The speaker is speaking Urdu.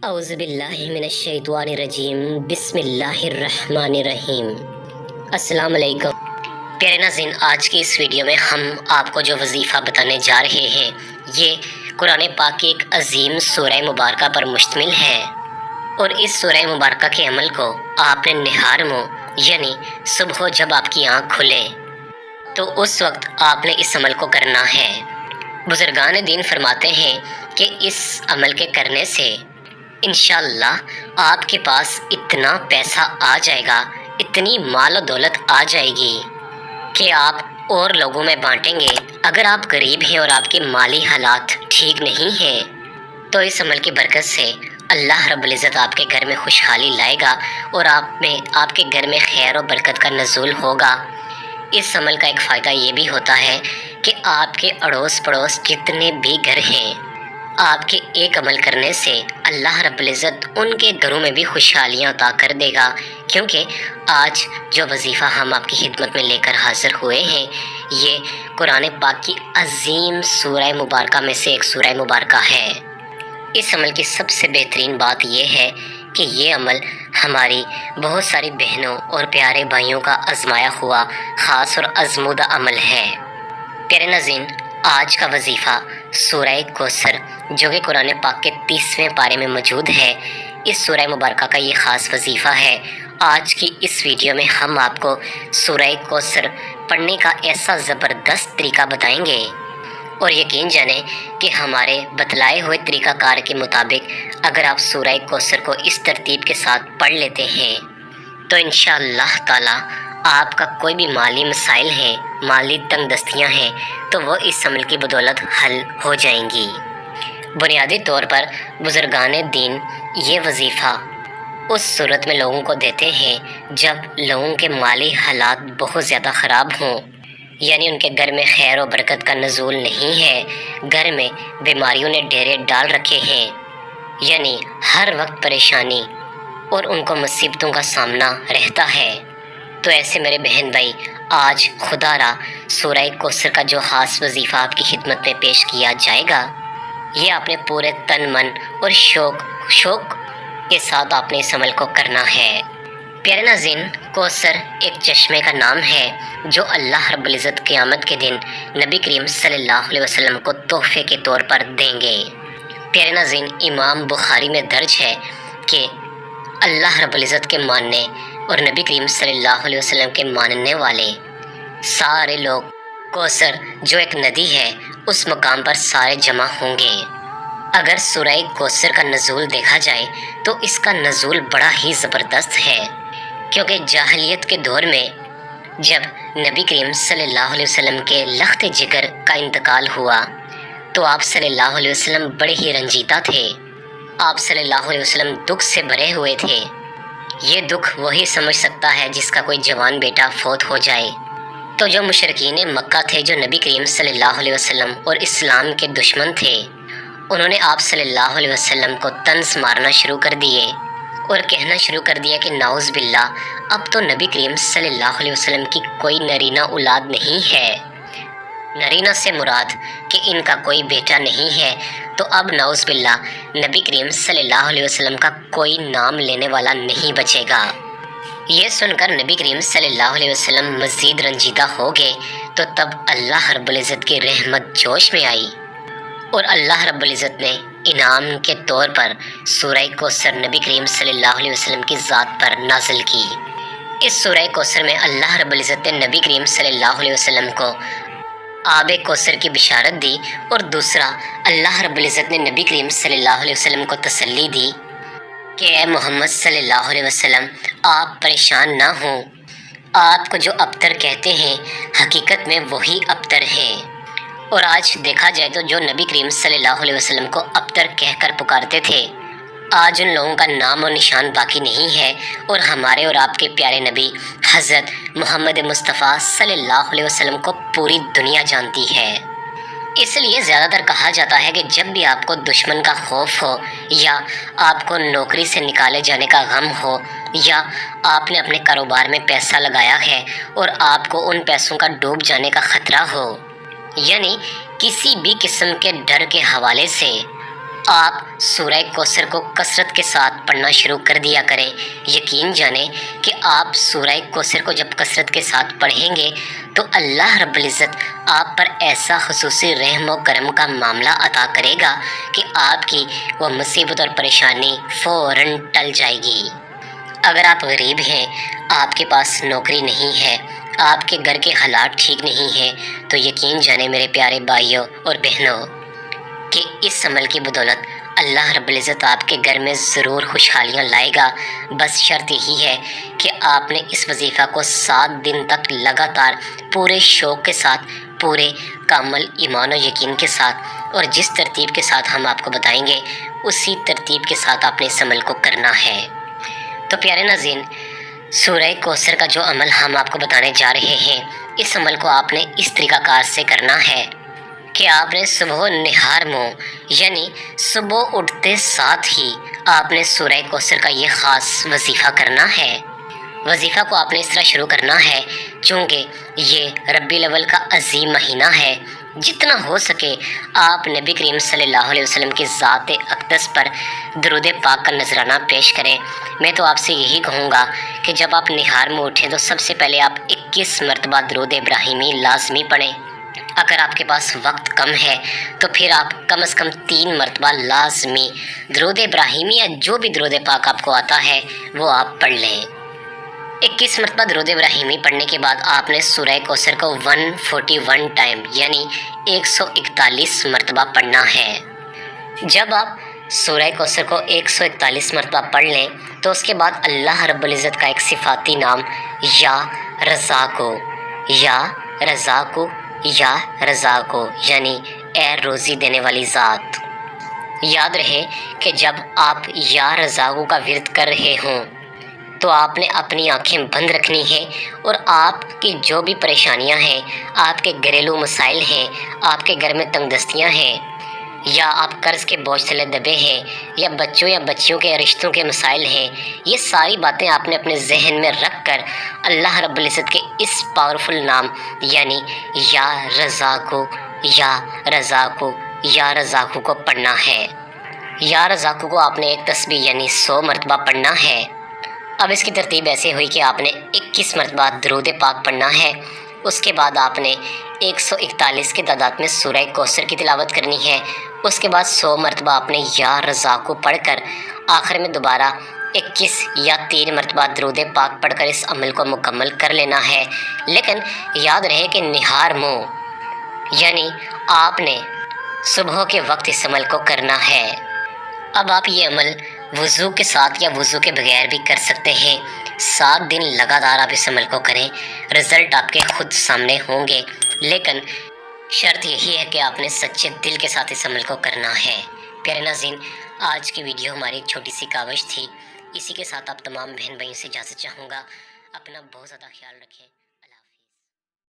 اعوذ باللہ من الشیطان الرجیم، بسم اللہ الرحمن الرحیم۔ السلام علیکم پیارے ناظرین، آج کی اس ویڈیو میں ہم آپ کو جو وظیفہ بتانے جا رہے ہیں یہ قرآن پاک کی ایک عظیم سورہ مبارکہ پر مشتمل ہے، اور اس سورہ مبارکہ کے عمل کو آپ نے نہار منہ یعنی صبح جب آپ کی آنکھ کھلے تو اس وقت آپ نے اس عمل کو کرنا ہے۔ بزرگان دین فرماتے ہیں کہ اس عمل کے کرنے سے انشاءاللہ آپ کے پاس اتنا پیسہ آ جائے گا، اتنی مال و دولت آ جائے گی کہ آپ اور لوگوں میں بانٹیں گے۔ اگر آپ غریب ہیں اور آپ کے مالی حالات ٹھیک نہیں ہیں تو اس عمل کی برکت سے اللہ رب العزت آپ کے گھر میں خوشحالی لائے گا اور آپ کے گھر میں خیر و برکت کا نزول ہوگا۔ اس عمل کا ایک فائدہ یہ بھی ہوتا ہے کہ آپ کے اڑوس پڑوس جتنے بھی گھر ہیں، آپ کے ایک عمل کرنے سے اللہ رب العزت ان کے گھروں میں بھی خوشحالیاں عطا کر دے گا، کیونکہ آج جو وظیفہ ہم آپ کی خدمت میں لے کر حاضر ہوئے ہیں یہ قرآن پاک کی عظیم سورہ مبارکہ میں سے ایک سورہ مبارکہ ہے۔ اس عمل کی سب سے بہترین بات یہ ہے کہ یہ عمل ہماری بہت ساری بہنوں اور پیارے بھائیوں کا آزمایا ہوا خاص اور آزمودہ عمل ہے۔ پیارے ناظرین، آج کا وظیفہ سورہ کوثر جو کہ قرآن پاک کے 30ویں پارے میں موجود ہے، اس سورہ مبارکہ کا یہ خاص وظیفہ ہے۔ آج کی اس ویڈیو میں ہم آپ کو سورہ کوثر پڑھنے کا ایسا زبردست طریقہ بتائیں گے، اور یقین جانیں کہ ہمارے بتلائے ہوئے طریقہ کار کے مطابق اگر آپ سورہ کوثر کو اس ترتیب کے ساتھ پڑھ لیتے ہیں تو انشاءاللہ تعالی آپ کا کوئی بھی مالی مسائل ہیں، مالی تنگ دستیاں ہیں تو وہ اس عمل کی بدولت حل ہو جائیں گی۔ بنیادی طور پر بزرگان دین یہ وظیفہ اس صورت میں لوگوں کو دیتے ہیں جب لوگوں کے مالی حالات بہت زیادہ خراب ہوں، یعنی ان کے گھر میں خیر و برکت کا نزول نہیں ہے، گھر میں بیماریوں نے ڈیرے ڈال رکھے ہیں، یعنی ہر وقت پریشانی اور ان کو مصیبتوں کا سامنا رہتا ہے۔ تو ایسے میرے بہن بھائی، آج خدا را سورہ کوثر کا جو خاص وظیفہ آپ کی خدمت میں پیش کیا جائے گا یہ آپ نے پورے تن من اور شوق کے ساتھ آپ نے اس عمل کو کرنا ہے۔ پیارے ناظرین، کوثر ایک چشمے کا نام ہے جو اللہ رب العزت قیامت کے دن نبی کریم صلی اللہ علیہ وسلم کو تحفے کے طور پر دیں گے۔ پیارے ناظرین، امام بخاری میں درج ہے کہ اللہ رب العزت کے ماننے اور نبی کریم صلی اللہ علیہ وسلم کے ماننے والے سارے لوگ کوثر جو ایک ندی ہے اس مقام پر سارے جمع ہوں گے۔ اگر سورہ کوثر کا نزول دیکھا جائے تو اس کا نزول بڑا ہی زبردست ہے، کیونکہ جاہلیت کے دور میں جب نبی کریم صلی اللہ علیہ وسلم کے لخت جگر کا انتقال ہوا تو آپ صلی اللہ علیہ وسلم بڑے ہی رنجیدہ تھے۔ آپ صلی اللہ علیہ وسلم دکھ سے بھرے ہوئے تھے۔ یہ دکھ وہی سمجھ سکتا ہے جس کا کوئی جوان بیٹا فوت ہو جائے۔ تو جو مشرکین مکہ تھے، جو نبی کریم صلی اللہ علیہ وسلم اور اسلام کے دشمن تھے، انہوں نے آپ صلی اللہ علیہ وسلم کو طنز مارنا شروع کر دیے اور کہنا شروع کر دیا کہ نعوذ باللہ، اب تو نبی کریم صلی اللہ علیہ وسلم کی کوئی نرینہ اولاد نہیں ہے۔ نرینہ سے مراد کہ ان کا کوئی بیٹا نہیں ہے، تو اب نعوذ باللہ نبی کریم صلی اللہ علیہ وسلم کا کوئی نام لینے والا نہیں بچے گا۔ یہ سن کر نبی کریم صلی اللہ علیہ وسلم مزید رنجیدہ ہو گئے، تو تب اللہ رب العزت کی رحمت جوش میں آئی اور اللہ رب العزت نے انعام کے طور پر سورہ کوثر نبی کریم صلی اللہ علیہ وسلم کی ذات پر نازل کی۔ اس سورہ کوثر میں اللہ رب العزت نے نبی کریم صلی اللہ علیہ وسلم کو آب کوثر کی بشارت دی، اور دوسرا اللہ رب العزت نے نبی کریم صلی اللہ علیہ وسلم کو تسلی دی کہ اے محمد صلی اللہ علیہ وسلم، آپ پریشان نہ ہوں، آپ کو جو ابتر کہتے ہیں حقیقت میں وہی ابتر ہیں۔ اور آج دیکھا جائے تو جو نبی کریم صلی اللہ علیہ وسلم کو ابتر کہہ کر پکارتے تھے، آج ان لوگوں کا نام و نشان باقی نہیں ہے، اور ہمارے اور آپ کے پیارے نبی حضرت محمد مصطفیٰ صلی اللہ علیہ وسلم کو پوری دنیا جانتی ہے۔ اس لیے زیادہ تر کہا جاتا ہے کہ جب بھی آپ کو دشمن کا خوف ہو، یا آپ کو نوکری سے نکالے جانے کا غم ہو، یا آپ نے اپنے کاروبار میں پیسہ لگایا ہے اور آپ کو ان پیسوں کا ڈوب جانے کا خطرہ ہو، یعنی کسی بھی قسم کے ڈر کے حوالے سے آپ سورہ کوثر کو کثرت کے ساتھ پڑھنا شروع کر دیا کریں۔ یقین جانیں کہ آپ سورہ کوثر کو جب کثرت کے ساتھ پڑھیں گے تو اللہ رب العزت آپ پر ایسا خصوصی رحم و کرم کا معاملہ عطا کرے گا کہ آپ کی وہ مصیبت اور پریشانی فوراً ٹل جائے گی۔ اگر آپ غریب ہیں، آپ کے پاس نوکری نہیں ہے، آپ کے گھر کے حالات ٹھیک نہیں ہیں، تو یقین جانیں میرے پیارے بھائیوں اور بہنوں کہ اس عمل کی بدولت اللہ رب العزت آپ کے گھر میں ضرور خوشحالیاں لائے گا۔ بس شرط یہی ہے کہ آپ نے اس وظیفہ کو 7 دن تک لگاتار پورے شوق کے ساتھ، پورے کامل ایمان و یقین کے ساتھ اور جس ترتیب کے ساتھ ہم آپ کو بتائیں گے اسی ترتیب کے ساتھ آپ نے اس عمل کو کرنا ہے۔ تو پیارے ناظرین، سورہ کوثر کا جو عمل ہم آپ کو بتانے جا رہے ہیں، اس عمل کو آپ نے اس طریقہ کار سے کرنا ہے کہ آپ نے صبح نہار منہ یعنی صبح اٹھتے ساتھ ہی آپ نے سورہ کوثر کا یہ خاص وظیفہ کرنا ہے۔ وظیفہ کو آپ نے اس طرح شروع کرنا ہے، چونکہ یہ ربیع الاول کا عظیم مہینہ ہے، جتنا ہو سکے آپ نبی کریم صلی اللہ علیہ وسلم کی ذات اقدس پر درود پاک کا نذرانہ پیش کریں۔ میں تو آپ سے یہی کہوں گا کہ جب آپ نہار میں اٹھیں تو سب سے پہلے آپ 21 مرتبہ درود ابراہیمی لازمی پڑھیں۔ اگر آپ کے پاس وقت کم ہے تو پھر آپ کم از کم 3 مرتبہ لازمی درود ابراہیمی یا جو بھی درود پاک آپ کو آتا ہے وہ آپ پڑھ لیں۔ 21 مرتبہ درود ابراہیمی پڑھنے کے بعد آپ نے سورہ کوثر کو 141 ٹائم یعنی 141 مرتبہ پڑھنا ہے۔ جب آپ سورہ کوثر کو 141 مرتبہ پڑھ لیں تو اس کے بعد اللہ رب العزت کا ایک صفاتی نام یا رزاقو یا رزاقو یا رزاقو یعنی اے روزی دینے والی ذات۔ یاد رہے کہ جب آپ یا رزاقو کا ورد کر رہے ہوں تو آپ نے اپنی آنکھیں بند رکھنی ہے اور آپ کی جو بھی پریشانیاں ہیں، آپ کے گھریلو مسائل ہیں، آپ کے گھر میں تنگ دستیاں ہیں یا آپ قرض کے بوجھ تلے دبے ہیں یا بچوں یا بچیوں کے رشتوں کے مسائل ہیں، یہ ساری باتیں آپ نے اپنے ذہن میں رکھ کر اللہ رب العزت کے اس پاورفل نام یعنی یا رزاقو یا رزاقو یا رزاقو کو پڑھنا ہے۔ یا رزاقو کو آپ نے ایک تسبیح یعنی 100 مرتبہ پڑھنا ہے۔ اب اس کی ترتیب ایسے ہوئی کہ آپ نے 21 مرتبہ درود پاک پڑھنا ہے، اس کے بعد آپ نے 141 کی تعداد میں سورہ کوثر کی تلاوت کرنی ہے، اس کے بعد 100 مرتبہ آپ نے یا رزاقو پڑھ کر آخر میں دوبارہ 21 یا 3 مرتبہ درود پاک پڑھ کر اس عمل کو مکمل کر لینا ہے۔ لیکن یاد رہے کہ نہار منہ یعنی آپ نے صبح کے وقت اس عمل کو کرنا ہے۔ اب آپ یہ عمل وضو کے ساتھ یا وضو کے بغیر بھی کر سکتے ہیں۔ 7 دن لگاتار آپ اس عمل کو کریں، رزلٹ آپ کے خود سامنے ہوں گے، لیکن شرط یہی ہے کہ آپ نے سچے دل کے ساتھ اس عمل کو کرنا ہے۔ پیارے ناظرین، آج کی ویڈیو ہماری ایک چھوٹی سی کاوش تھی، اسی کے ساتھ آپ تمام بہن بھائیوں سے اجازت چاہوں گا۔ اپنا بہت زیادہ خیال رکھیں۔